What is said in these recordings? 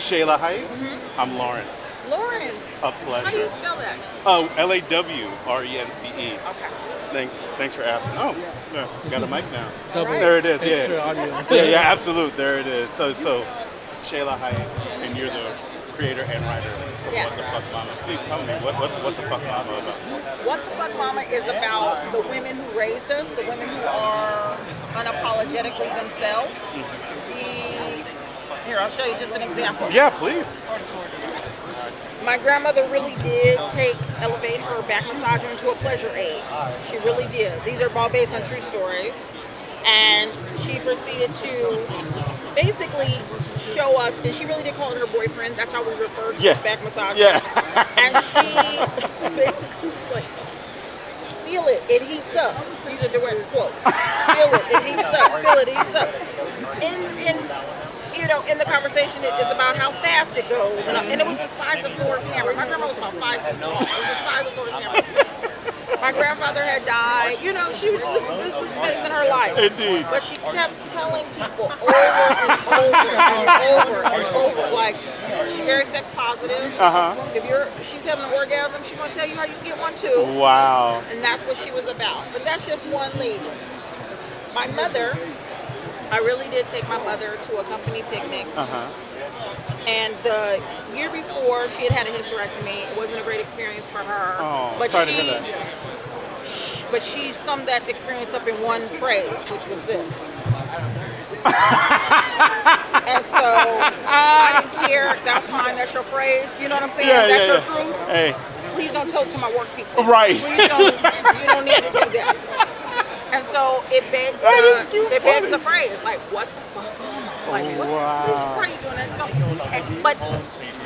Shayla Height. I'm Lawrence. Lawrence. A pleasure. How do you spell that? Oh, Lawrence. Okay. Thanks for asking. Oh, yeah, got a mic now. All right. There it is. Extra Yeah. audio. Yeah, absolute. There it is. So Shayla Height, and you're the creator and writer of Yes. What the Fuck Mama. Please tell me what's What the Fuck Mama about? What the Fuck Mama is about the women who raised us, the women who are unapologetically themselves. Here, I'll show you just an example. Yeah, please. My grandmother really did elevate her back massager into a pleasure aid. She really did. These are all based on true stories. And she proceeded to basically show us, and she really did call it her boyfriend. That's how we refer to this back massager. Yeah. And she basically was like, feel it, it heats up. These are direct quotes. Feel it heats up. Feel it heats up. In the conversation, it is about how fast it goes, and it was the size of Thor's hammer. My grandma was about 5 feet tall. It was the size of Thor's hammer. My grandfather had died. She was this is space in her life. Indeed. But she kept telling people over and over and over, like she's very sex positive. If she's having an orgasm, she's gonna tell you how you get one too. Wow. And that's what she was about. But that's just one lady. My mother. I really did take my mother to a company picnic. And the year before, she had a hysterectomy. It wasn't a great experience for her. Oh, but sorry to hear that. But she summed that experience up in one phrase, which was this. And so I didn't care. That's fine. That's your phrase. You know what I'm saying? That's your truth. Hey. Please don't tell it to my work people. Right. Please don't. You don't need to do that. And so it begs the phrase, like, what the fuck, mama? Like, why are you doing that? No. But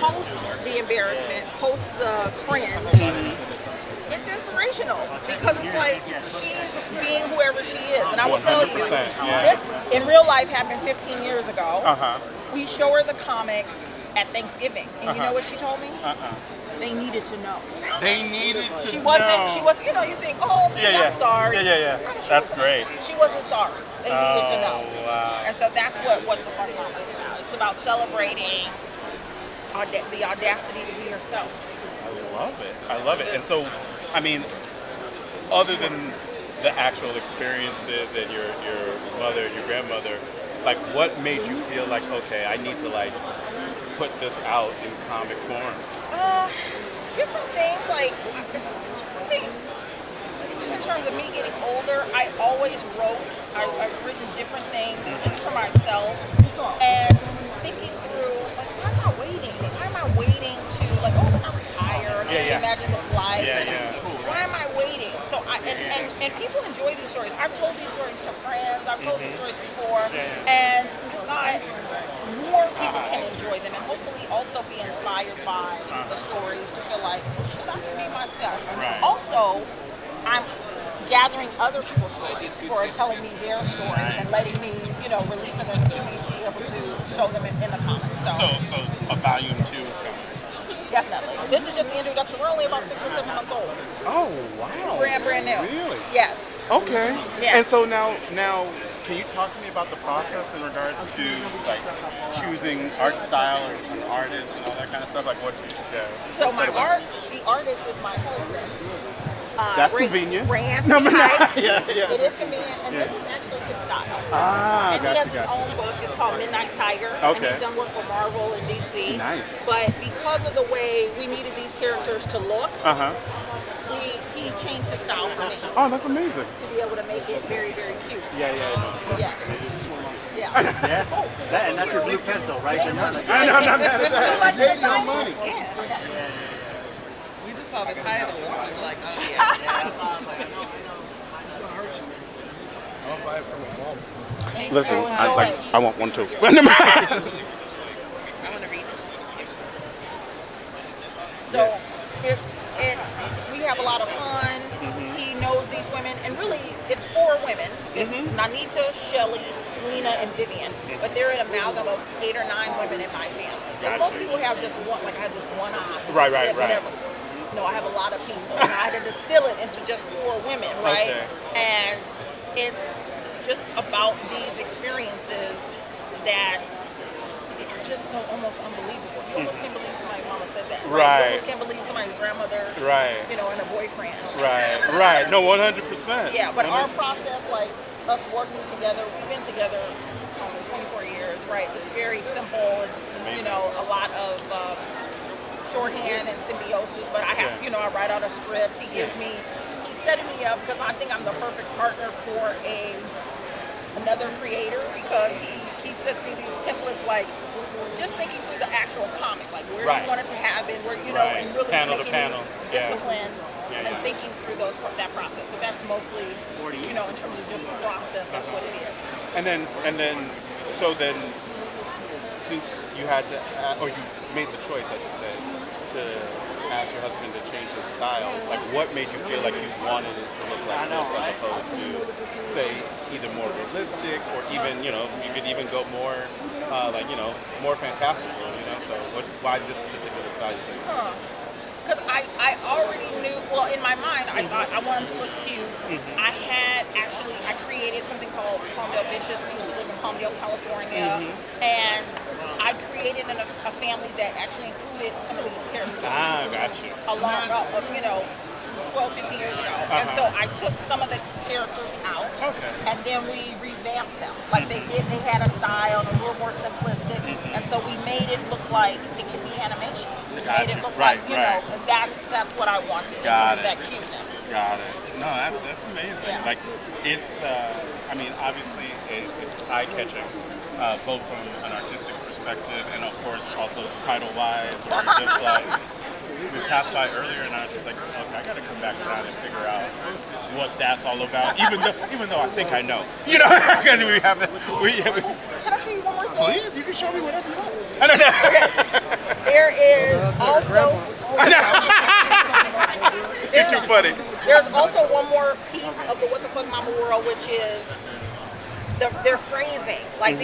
post the embarrassment, post the cringe, it's inspirational because it's like she's being whoever she is. And I will tell you, this in real life happened 15 years ago. We show her the comic at Thanksgiving. And you know what she told me? They needed to know. They needed to know. She wasn't, you think, oh, I'm sorry. Yeah. That's great. She wasn't sorry. They needed to know. Wow. And so that's what the Fuck Mama is about. It's about celebrating the audacity to be yourself. I love it. And so, I mean, other than the actual experiences and your mother, your grandmother, like what made you feel like, okay, I need to put this out in comic form? Different things, like something, just in terms of me getting older, I always wrote, I've written different things just for myself, and thinking through, like, why am I waiting? Why am I waiting to, when I retire, and I imagine this life, why am I waiting? So and people enjoy these stories. I've told these stories to friends, I've told these stories before, and more people can enjoy them and hopefully also be inspired by the stories to feel like, should I be myself? Right. Also, I'm gathering other people's stories who are telling me their stories and letting me, releasing them to me to be able to show them in the comics. So a volume 2 is coming. Definitely. This is just the introduction. We're only about 6 or 7 months old. Oh, wow. Brand new. Really? Yes. Okay. Yes. And so now, can you talk to me about the process in regards to choosing art style or an artist and all that kind of stuff? Like what? So the artist is my husband. That's convenient. Anthony Height. Yeah. It is convenient, and this is actually his style. And he has his own book. It's called Midnight Tiger. Okay. And he's done work for Marvel and DC. Nice. But because of the way we needed these characters to look, he changed his style for me. Oh, that's amazing. To be able to make it very, very cute. Yeah. Yes. Yeah. And that's your blue pencil, right? I'm not mad at that. It's no money. We just saw the title and we were like, oh yeah. I'll buy it from a mom. Listen, I want one too. I want to read it. So it's we have a lot of fun. He knows these women, and really, it's 4 women. It's Nanita, Shelly, Lena, and Vivian. But they're an amalgam of 8 or 9 women in my family. Because most people have just one, like I have this one aunt. Right. Whatever. No, I have a lot of people. And I had to distill it into just 4 women, right? Okay. And it's just about these experiences that are just so almost unbelievable. You almost can't believe somebody's mama said that. Right. You almost can't believe somebody's grandmother. Right. You know, and her boyfriend. Right. No, 100%. Yeah, but our process, like us working together, we've been together 24 years, right? It's very simple. It's, you know, a lot of shorthand and symbiosis, but I have, you know, I write out a script. He gives me, he's setting me up because I think I'm the perfect partner for another creator, because he sets me these templates, like just thinking through the actual comic, like where do you want it to happen, where, you know, and really panel to making panel, discipline and thinking through that process. But that's mostly, you know, in terms of just process, that's what it is. And then, since you had to, or you made the choice, I should say, to ask your husband to change his style, like what made you feel like you wanted it to look like this, as opposed to, say, either more realistic, or even, you know, you could even go more, like, you know, more fantastical, you know? So why this particular style, you think? Because I already knew, well, in my mind, I thought I wanted to look cute. I created something called Palmdale Vicious. We used to live in Palmdale, California. And I created a family that actually included some of these characters. Got you. You know, 12, 15 years ago. And so I took some of the characters out, and then we revamped them. Like they had a style, and it was a little more simplistic, and so we made it look like it could be animation. We made it look like, you know, and that's what I wanted. Got it. That cuteness. Got it. No, that's amazing. Yeah. Like, it's, I mean, obviously it's eye-catching, both from an artistic perspective and, of course, also title-wise, or just like, we passed by earlier and I was just like, okay, I gotta come back around and figure out what that's all about, even though I think I know. You know, because we have that. Can I show you one more thing? Please, you can show me whatever you want. I don't know. There is also... You're too funny. There's also one more piece of the What the Fuck Mama world, which is their phrasing. Like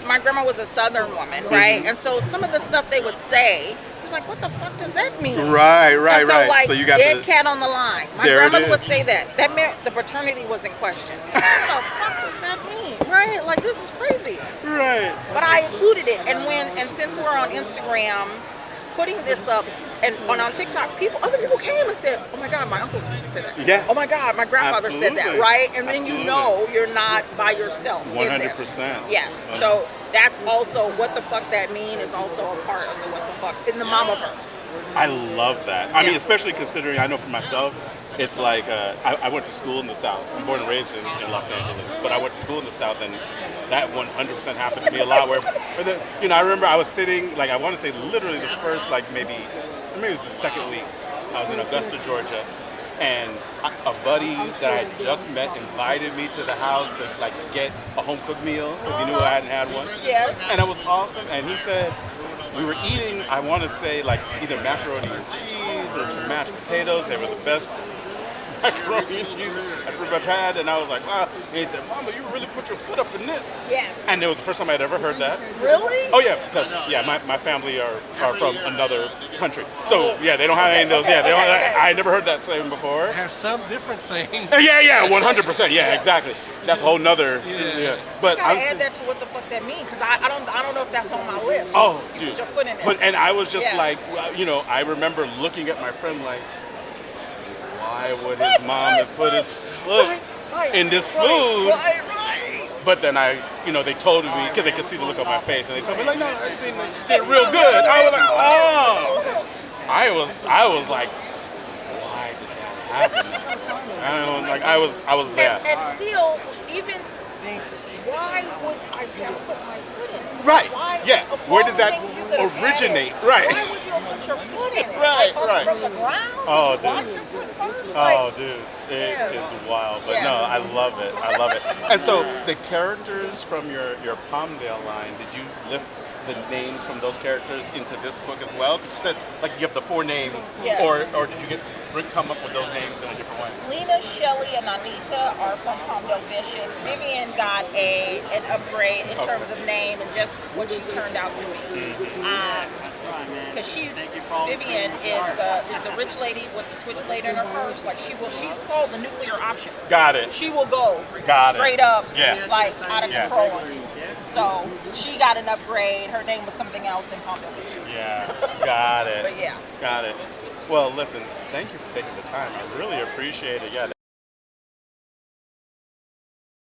my grandma was a Southern woman, right? And so some of the stuff they would say, it's like, what the fuck does that mean? Right. And so, like, So you got dead cat on the line. My There it grandmother would is. say that. That meant the paternity was in question. What the fuck does that mean? Right? Like, this is crazy. Right. But I included it, and since we're on Instagram, putting this up and on TikTok, other people came and said, "Oh my God, my uncle used to say that." Yeah. Oh my God, my grandfather said that, Absolutely. right? And then Absolutely. you know you're not by yourself. 100%. Yes. So that's also what the fuck that mean is also a part of the what the fuck in the Mamaverse. I love that. I mean, especially considering I know for myself, it's like I went to school in the South. I'm born and raised in Los Angeles, but I went to school in the South, and that 100% happened to me a lot. Where, you know, I remember I was sitting, like, I want to say literally the first, like, maybe it was the second week. I was in Augusta, Georgia, and a buddy that I had just met invited me to the house to, like, get a home cooked meal because he knew I hadn't had one. Yes. And it was awesome. And he said we were eating, I want to say, like, either macaroni and cheese or some mashed potatoes. They were the best macaroni and cheese I've ever had, and I was like, wow. And he said, "Mama, you really put your foot up in this." Yes. And it was the first time I'd ever heard that. Really? Oh yeah, because my family are from another country, so yeah, they don't have any of those. Yeah, I never heard that saying before. Have some different sayings. Yeah, 100%. Yeah, exactly. That's a whole nother. Yeah. But I add that to what the fuck that mean, because I don't know if that's on my list. Oh, dude. Put your foot in it. And I was just Yes. like, well, you know, I remember looking at my friend like, why would his mom have put his foot in this food? Right. But then they told me, because they could see the look on my face, and they told me like, no, she did it real good. I was like, oh. I was like, why did that happen? I don't know, like I was there. And still, even why would I ever put my foot in it? Right. Why, Yeah. of Where all does the that things you could have originate? added, Right. Why would you put your foot in it? Right, Like, right. From the ground? Oh, Did you wash dude. your foot first? Oh, dude, it is wild. But Yes. no, I love it. I love it. And so the characters from your Palmdale line, did you lift the names from those characters into this book as well? So, like, you have the 4 names, Yes. or did you come up with those names in a different way? Lena, Shelly, and Anita are from Palmdale Vicious. Vivian got an upgrade in terms of name and just what she turned out to be. Because Vivian is the rich lady with the switchblade in her purse. Like she's called the nuclear option. Got it. She will go Got it. straight up, Yeah. like out of Yeah. control on you. So she got an upgrade. Her name was something else in Palm Beach. Yeah, got it. But yeah. Got it. Well, listen, thank you for taking the time. I really appreciate it. Yeah.